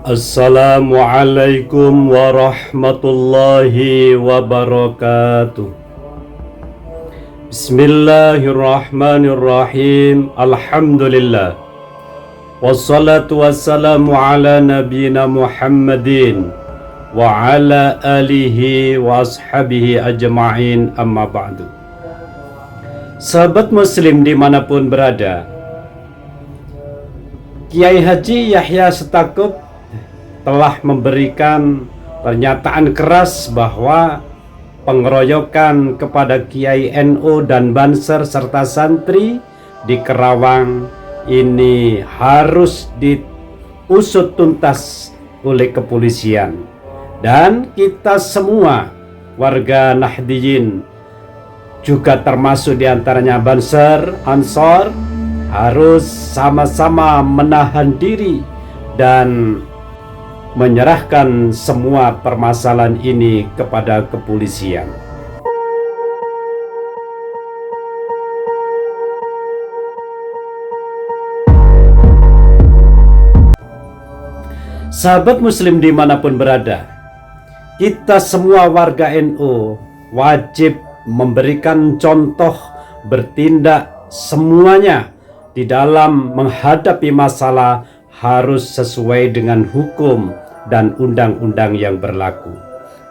Assalamualaikum warahmatullahi wabarakatuh. Bismillahirrahmanirrahim. Alhamdulillah. Wassalatu wassalamu ala nabiyina Muhammadin wa ala alihi wa ashabihi ajma'in, amma ba'du. Sahabat muslim dimanapun berada, Kiai Haji Yahya Stakuf telah memberikan pernyataan keras bahwa pengeroyokan kepada Kiai NU dan Banser serta santri di Kerawang ini harus diusut tuntas oleh kepolisian, dan kita semua warga Nahdliyin juga termasuk diantaranya Banser, Ansor, harus sama-sama menahan diri dan menyerahkan semua permasalahan ini kepada kepolisian. Sahabat muslim dimanapun berada, kita semua warga NU wajib memberikan contoh bertindak semuanya di dalam menghadapi masalah harus sesuai dengan hukum dan undang-undang yang berlaku.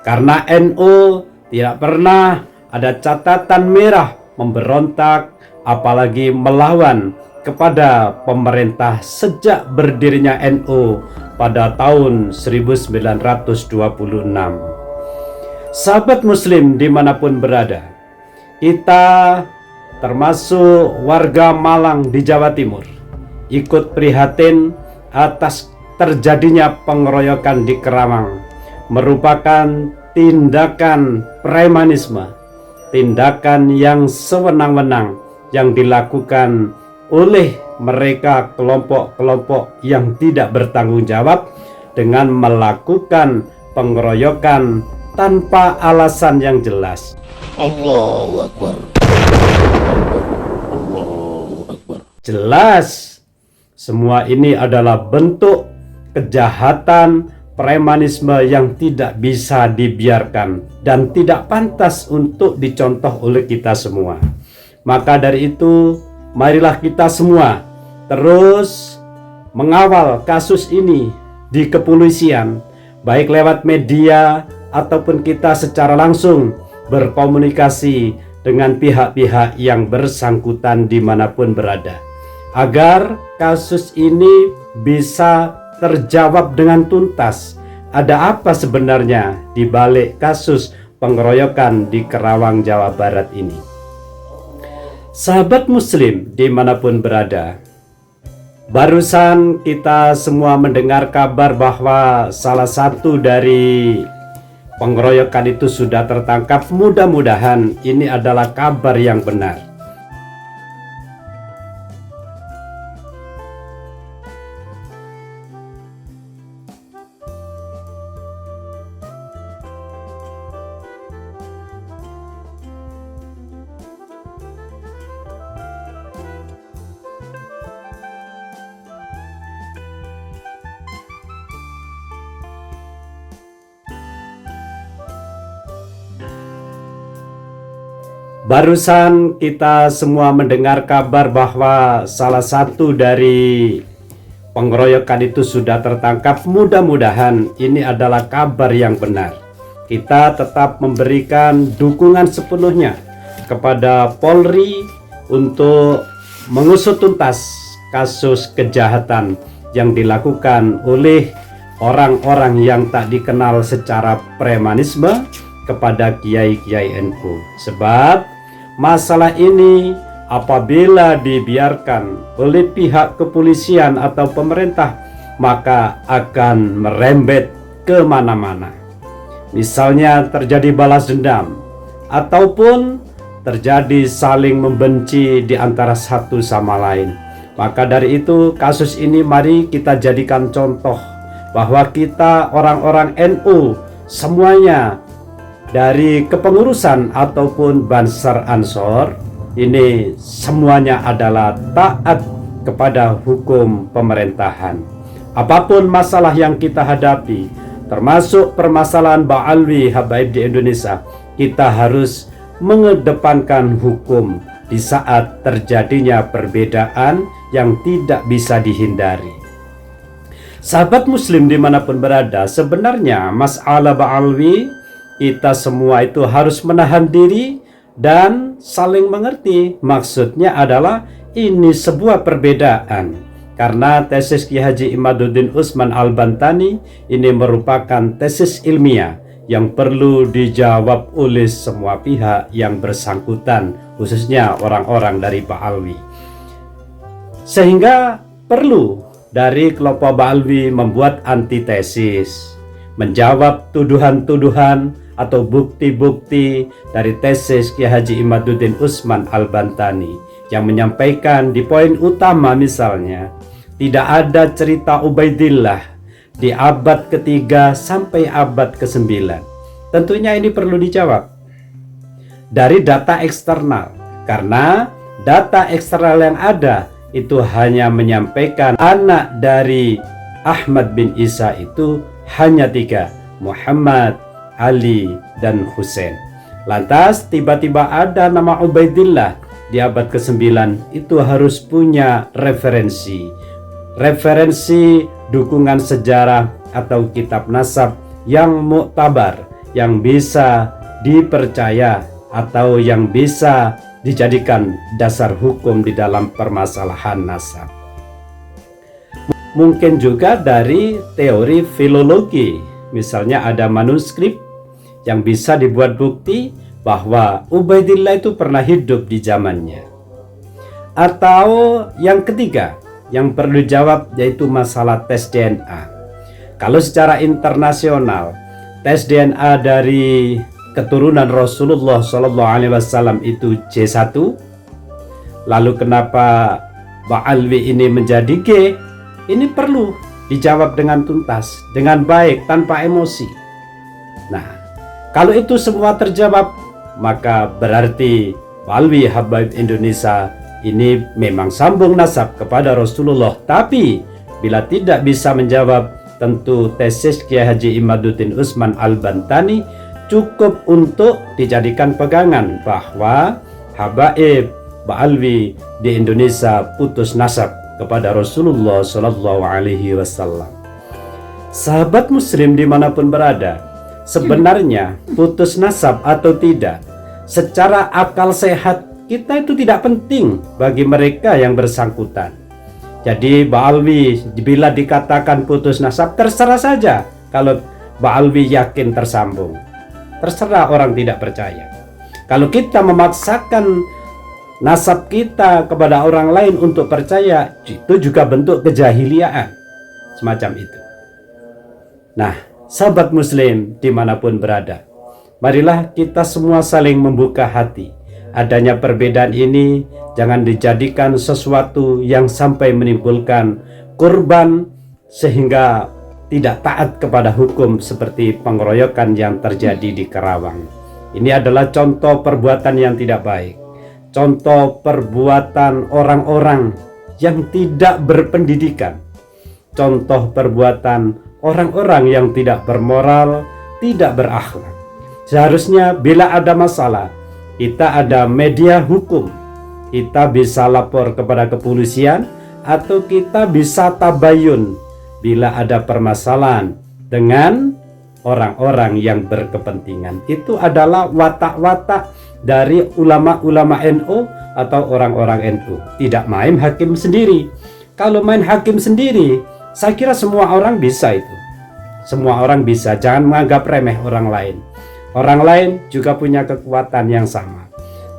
Karena NU tidak pernah ada catatan merah memberontak apalagi melawan kepada pemerintah sejak berdirinya NU pada tahun 1926. Sahabat muslim dimanapun berada, kita termasuk warga Malang di Jawa Timur ikut prihatin atas terjadinya pengeroyokan di Kerawang. Merupakan tindakan premanisme, tindakan yang sewenang-wenang yang dilakukan oleh mereka kelompok-kelompok yang tidak bertanggung jawab dengan melakukan pengeroyokan tanpa alasan yang jelas. Allahu Akbar. Allahu Akbar. Jelas semua ini adalah bentuk kejahatan premanisme yang tidak bisa dibiarkan dan tidak pantas untuk dicontoh oleh kita semua. Maka dari itu, marilah kita semua terus mengawal kasus ini di kepolisian, baik lewat media ataupun kita secara langsung berkomunikasi dengan pihak-pihak yang bersangkutan dimanapun berada, agar kasus ini bisa terjawab dengan tuntas. Ada apa sebenarnya di balik kasus pengeroyokan di Kerawang, Jawa Barat ini? Sahabat muslim dimanapun berada, barusan kita semua mendengar kabar bahwa salah satu dari pengeroyokan itu sudah tertangkap. Mudah-mudahan ini adalah kabar yang benar. Barusan kita semua mendengar kabar bahwa salah satu dari pengeroyokan itu sudah tertangkap. Mudah-mudahan ini adalah kabar yang benar. Kita tetap memberikan dukungan sepenuhnya kepada Polri untuk mengusut tuntas kasus kejahatan yang dilakukan oleh orang-orang yang tak dikenal secara premanisme kepada kiai-kiai NU. Sebab masalah ini apabila dibiarkan oleh pihak kepolisian atau pemerintah, maka akan merembet kemana-mana. Misalnya terjadi balas dendam, ataupun terjadi saling membenci di antara satu sama lain. Maka dari itu kasus ini mari kita jadikan contoh bahwa kita orang-orang NU semuanya, dari kepengurusan ataupun Banser Ansor, ini semuanya adalah taat kepada hukum pemerintahan. Apapun masalah yang kita hadapi, termasuk permasalahan Ba'alwi habaib di Indonesia, kita harus mengedepankan hukum di saat terjadinya perbedaan yang tidak bisa dihindari. Sahabat muslim dimanapun berada, sebenarnya masalah Ba'alwi, kita semua itu harus menahan diri dan saling mengerti. Maksudnya adalah ini sebuah perbedaan. Karena tesis Kiai Haji Imaduddin Usman Al-Bantani ini merupakan tesis ilmiah yang perlu dijawab oleh semua pihak yang bersangkutan, khususnya orang-orang dari Ba'alwi. Sehingga perlu dari kelompok Ba'alwi membuat antitesis, menjawab tuduhan-tuduhan atau bukti-bukti dari tesis Kiai Haji Imaduddin Usman Al-Bantani yang menyampaikan di poin utama misalnya, tidak ada cerita Ubaidillah di abad ketiga sampai abad ke-9. Tentunya ini perlu dijawab dari data eksternal, karena data eksternal yang ada itu hanya menyampaikan anak dari Ahmad bin Isa itu hanya 3, Muhammad, Ali, dan Husain. Lantas tiba-tiba ada nama Ubaidillah di abad ke-9, itu harus punya referensi dukungan sejarah atau kitab nasab yang muktabar, yang bisa dipercaya atau yang bisa dijadikan dasar hukum di dalam permasalahan nasab. Mungkin juga dari teori filologi, misalnya ada manuskrip yang bisa dibuat bukti bahwa Ubaidillah itu pernah hidup di zamannya. Atau yang ketiga yang perlu dijawab yaitu masalah tes DNA. Kalau secara internasional tes DNA dari keturunan Rasulullah SAW itu J1, lalu kenapa Ba'alwi ini menjadi G? Ini perlu dijawab dengan tuntas, dengan baik, tanpa emosi. Nah, kalau itu semua terjawab, maka berarti Ba'alwi habaib Indonesia ini memang sambung nasab kepada Rasulullah. Tapi bila tidak bisa menjawab, tentu tesis Kiai Haji Imaduddin Usman Al-Bantani cukup untuk dijadikan pegangan bahwa habaib Ba'alwi di Indonesia putus nasab kepada Rasulullah Shallallahu Alaihi Wasallam. Sahabat muslim dimanapun berada, sebenarnya putus nasab atau tidak, secara akal sehat kita itu tidak penting bagi mereka yang bersangkutan. Jadi Ba'alwi bila dikatakan putus nasab, terserah saja. Kalau Ba'alwi yakin tersambung, terserah orang tidak percaya. Kalau kita memaksakan nasab kita kepada orang lain untuk percaya, itu juga bentuk kejahiliaan semacam itu. Nah, sahabat muslim dimanapun berada, marilah kita semua saling membuka hati. Adanya perbedaan ini jangan dijadikan sesuatu yang sampai menimbulkan korban sehingga tidak taat kepada hukum seperti pengeroyokan yang terjadi di Karawang. Ini adalah contoh perbuatan yang tidak baik, contoh perbuatan orang-orang yang tidak berpendidikan, contoh perbuatan orang-orang yang tidak bermoral, tidak berakhlak. Seharusnya bila ada masalah, kita ada media hukum, kita bisa lapor kepada kepolisian atau kita bisa tabayun bila ada permasalahan dengan orang-orang yang berkepentingan. Itu adalah watak-watak dari ulama-ulama NU atau orang-orang NU. Tidak main hakim sendiri. Kalau main hakim sendiri, saya kira semua orang bisa itu. Semua orang bisa, jangan menganggap remeh orang lain. Orang lain juga punya kekuatan yang sama.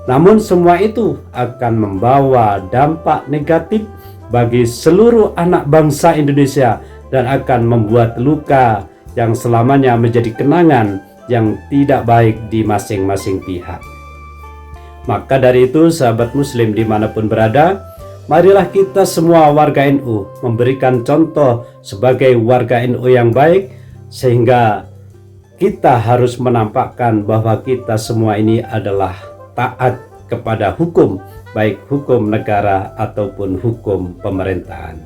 Namun semua itu akan membawa dampak negatif bagi seluruh anak bangsa Indonesia dan akan membuat luka yang selamanya menjadi kenangan yang tidak baik di masing-masing pihak. Maka dari itu sahabat muslim dimanapun berada, marilah kita semua warga NU memberikan contoh sebagai warga NU yang baik, sehingga kita harus menampakkan bahwa kita semua ini adalah taat kepada hukum, baik hukum negara ataupun hukum pemerintahan.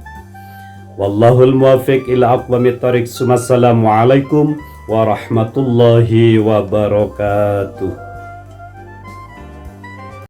Wallahul muwaffiq ila aqwamit thoriq. Wassalamualaikum warahmatullahi wabarakatuh.